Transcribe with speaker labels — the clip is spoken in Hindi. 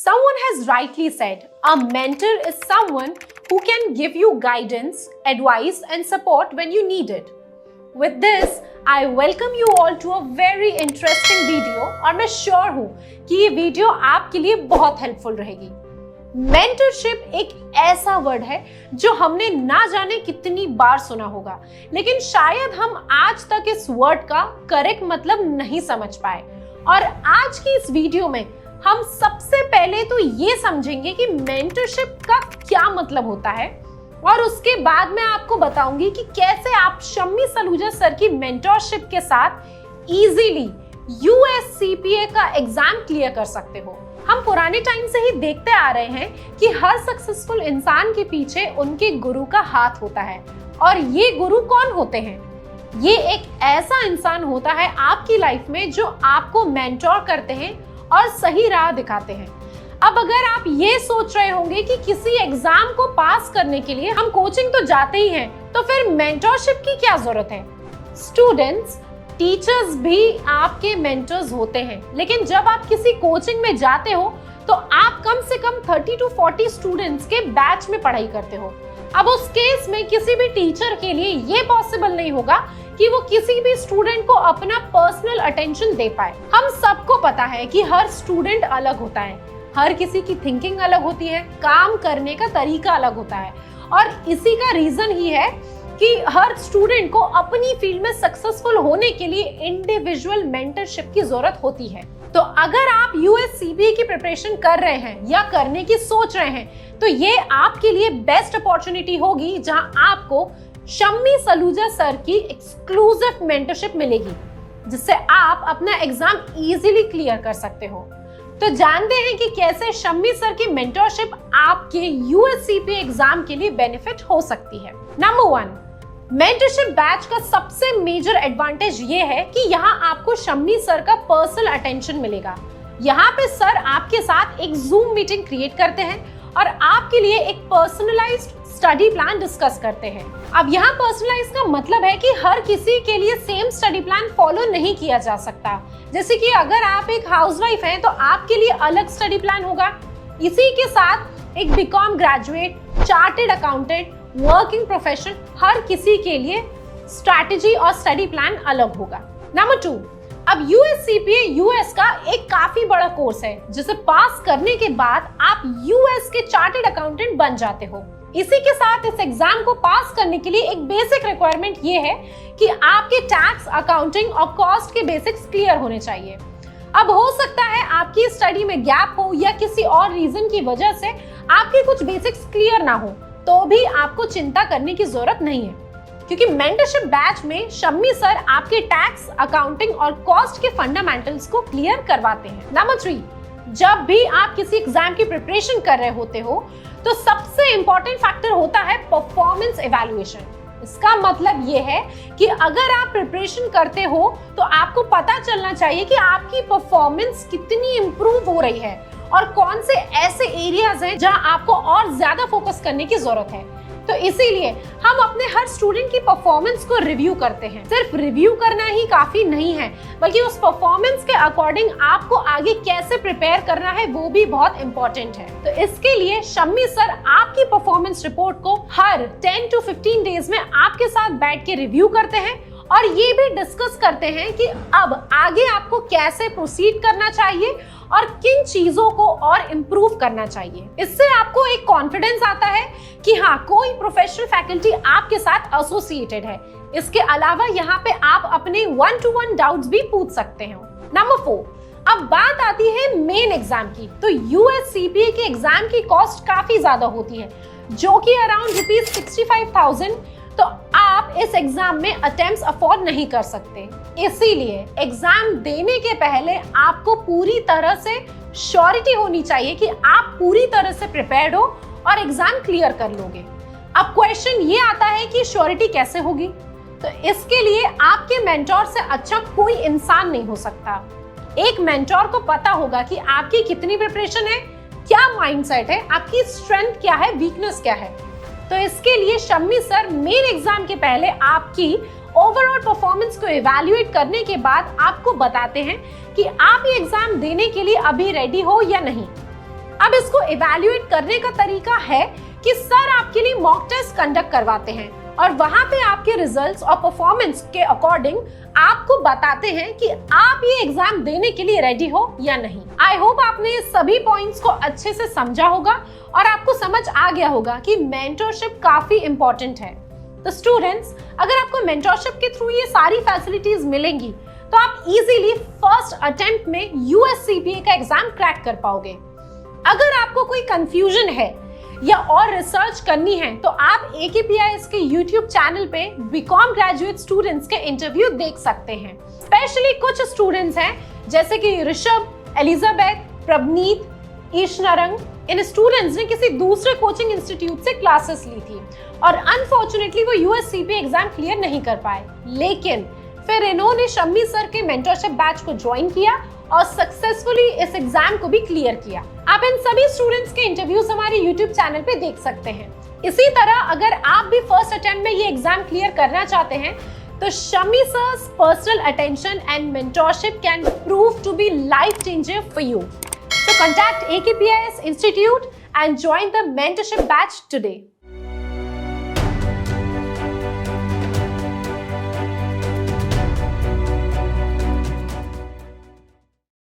Speaker 1: Someone has rightly said, a mentor is someone who can give you guidance, advice and support when you need it. With this, I welcome you all to a very interesting video और मैं श्योर हूँ कि ये वीडियो आपके लिए बहुत हेल्पफुल रहेगी। मेंटरशिप एक ऐसा वर्ड है जो हमने ना जाने कितनी बार सुना होगा, लेकिन शायद हम आज तक इस वर्ड का करेक्ट मतलब नहीं समझ पाए। और आज की इस वीडियो में हम सबसे पहले तो ये समझेंगे कि मेंटरशिप का क्या मतलब होता है, और उसके बाद मैं आपको बताऊंगी कि कैसे आप शम्मी सलूजा सर की मेंटरशिप के साथ इजीली USCPA का एग्जाम क्लियर कर सकते हो। हम पुराने टाइम से ही देखते आ रहे हैं कि हर सक्सेसफुल इंसान के पीछे उनके गुरु का हाथ होता है। और ये गुरु कौन होते हैं? ये एक ऐसा इंसान होता है आपकी लाइफ में जो आपको मेंटोर करते हैं और सही राह दिखाते हैं। अब अगर आप ये सोच रहे होंगे कि किसी एग्जाम को पास करने के लिए हम कोचिंग तो जाते ही हैं, तो फिर मेंटरशिप की क्या जरूरत है? स्टूडेंट्स, टीचर्स भी आपके मेंटर्स होते हैं, लेकिन जब आप किसी कोचिंग में जाते हो तो आप कम से कम 30 to 40 स्टूडेंट्स के बैच में पढ़ाई करते हो। अब उस केस में किसी भी टीचर के लिए ये पॉसिबल नहीं होगा कि वो किसी भी स्टूडेंट को अपना पर्सनल अटेंशन दे पाए। हम सबको पता है कि हर स्टूडेंट अलग होता है, हर किसी की थिंकिंग अलग होती है, काम करने का तरीका अलग होता है, और इसी का रीजन ही है कि हर स्टूडेंट को अपनी फील्ड में सक्सेसफुल होने के लिए इंडिविजुअल मेंटरशिप की जरूरत होती है। तो अगर आप USCPA की प्रिपरेशन कर रहे हैं या करने की सोच रहे हैं, तो ये आपके लिए बेस्ट अपॉर्चुनिटी होगी जहां आपको शम्मी सलूजा सर की एक्सक्लूसिव मेंटरशिप मिलेगी, जिससे आप अपना एग्जाम इजीली क्लियर कर सकते हो। तो जानते हैं कि कैसे शम्मी सर की मेंटरशिप आपके USCPA एग्जाम के लिए बेनिफिट हो सकती है। नंबर 1, मेंटरशिप बैच का सबसे मेजर एडवांटेज ये है कि यहाँ आपको शम्मी सर का पर्सनल अटेंशन मिलेगा। यहाँ पे सर आपके साथ एक जूम मीटिंग क्रिएट करते हैं और आपके लिए एक पर्सनलाइज्ड स्टडी प्लान डिस्कस करते हैं। अब यहाँ पर्सनलाइज का मतलब है कि हर किसी के लिए सेम स्टडी प्लान फॉलो नहीं किया जा सकता। जैसे कि अगर आप एक हाउसवाइफ हैं तो आपके लिए अलग स्टडी प्लान होगा। इसी के साथ एक BCom graduate, chartered accountant, working professional, हर किसी के लिए स्ट्रैटेजी और स्टडी प्लान अलग होगा। नंबर 2, अब USCPA US का एक काफी बड़ा कोर्स है, जिसे पास करने के बाद आप US के चार्टेड अकाउंटेंट बन जाते हो। इसी के साथ इस एग्जाम को पास करने के लिए एक बेसिक रिक्वायरमेंट ये है कि आपके टैक्स, अकाउंटिंग और कॉस्ट के बेसिक्स क्लियर होने चाहिए। अब हो सकता है आपकी स्टडी में गैप हो या किसी और रीजन की वजह से आपके कुछ बेसिक्स क्लियर ना हो, तो भी आपको चिंता करने की जरूरत नहीं है, क्योंकि मेंटरशिप बैच में शम्मी सर आपके टैक्स, अकाउंटिंग और कॉस्ट के फंडामेंटल्स को क्लियर करवाते हैं। नंबर 3, जब भी आप किसी एग्जाम की प्रिपरेशन कर रहे होते हो तो सबसे इंपॉर्टेंट फैक्टर होता है परफॉर्मेंस इवैल्यूएशन। इसका मतलब ये है कि अगर आप प्रिपरेशन करते हो तो आपको पता चलना चाहिए कि आपकी परफॉर्मेंस कितनी इंप्रूव हो रही है और कौन से ऐसे एरियाज हैं जहां आपको और ज्यादा फोकस करने की जरूरत है। तो इसीलिए हम अपने हर स्टूडेंट की परफॉर्मेंस को रिव्यू करते हैं। सिर्फ रिव्यू करना ही काफी नहीं है, बल्कि उस परफॉर्मेंस के अकॉर्डिंग आपको आगे कैसे प्रिपेयर करना है वो भी बहुत इंपॉर्टेंट है। तो इसके लिए शम्मी सर आपकी परफॉर्मेंस रिपोर्ट को हर 10 to 15 डेज में आपके साथ बैठ के रिव्यू करते हैं और ये भी डिस्कस करते हैं कि अब आगे आपको कैसे प्रोसीड करना चाहिए और किन चीजों को और इम्प्रूव करना चाहिए। इससे आपको एक कॉन्फिडेंस आता है कि हाँ, कोई प्रोफेशनल फैकल्टी आपके साथ एसोसिएटेड है। इसके अलावा यहाँ पे आप अपने 1-to-1 डाउट्स भी पूछ सकते हैं। नंबर 4, अब बात आती है मेन एग्जाम की। तो USCPA के एग्जाम की कॉस्ट काफी ज्यादा होती है, जो कि अराउंड ₹65,000। तो आप इस एग्जाम में अटेम्प्ट्स अफोर्ड नहीं कर सकते। इसीलिए एग्जाम देने के पहले आपको पूरी तरह से श्योरिटी होनी चाहिए कि आप पूरी तरह से प्रिपेयर्ड हो और एग्जाम क्लियर कर लोगे। अब क्वेश्चन ये आता है कि श्योरिटी कैसे होगी? तो इसके लिए आपके मेंटोर से अच्छा कोई इंसान नहीं हो सकता। एक मेंटोर को पता होगा कि आपकी कितनी प्रिपरेशन है, क्या माइंडसेट है, आपकी स्ट्रेंथ क्या है, वीकनेस क्या है। तो इसके लिए शम्मी सर मेन एग्जाम के पहले आपकी ओवरऑल परफॉर्मेंस को इवैल्यूएट करने के बाद आपको बताते हैं कि आप ये एग्जाम देने के लिए अभी रेडी हो या नहीं। अब इसको इवैल्यूएट करने का तरीका है कि सर आपके लिए मॉक टेस्ट कंडक्ट करवाते हैं और वहां पे आपके रिजल्ट्स और परफॉर्मेंस के अकॉर्डिंग आपको बताते हैं कि आप ये एग्जाम देने के लिए रेडी हो या नहीं। आई होप आपने ये सभी पॉइंट्स को अच्छे से समझा होगा और आपको समझ आ गया होगा कि मेंटरशिप काफी इंपॉर्टेंट है। तो स्टूडेंट्स, अगर आपको मेंटरशिप के थ्रू ये सारी फैसिलिटीज मिलेंगी तो आप इजीली फर्स्ट अटेम्प्ट में यूएससीपीए का एग्जाम क्रैक कर पाओगे। अगर आपको कोई कंफ्यूजन है या और रिसर्च करनी है तो आप AKPIS के YouTube चैनल पे बीकॉम ग्रेजुएट स्टूडेंट्स के इंटरव्यू देख सकते हैं। स्पेशली कुछ स्टूडेंट्स हैं जैसे कि ऋषभ, एलिजाबेथ, प्रवनीत, ईशनरंग, इन स्टूडेंट्स ने किसी दूसरे कोचिंग इंस्टीट्यूट से क्लासेस ली थी और अनफॉर्चुनेटली वो USCPA एग्जाम क्लियर नहीं कर पाए, लेकिन फिर इन्होंने शम्मी सर के मेंटरशिप बैच को ज्वाइन किया और सक्सेसफुली इस एग्जाम को भी क्लियर किया। आप इन सभी स्टूडेंट्स के इंटरव्यूज हमारे YouTube चैनल पे देख सकते हैं। इसी तरह अगर आप भी फर्स्ट अटेम्प्ट में ये एग्जाम क्लियर करना चाहते हैं तो Shammi sir's personal attention and mentorship can prove to be life changer for you. So contact AKPIS Institute and join the mentorship batch today.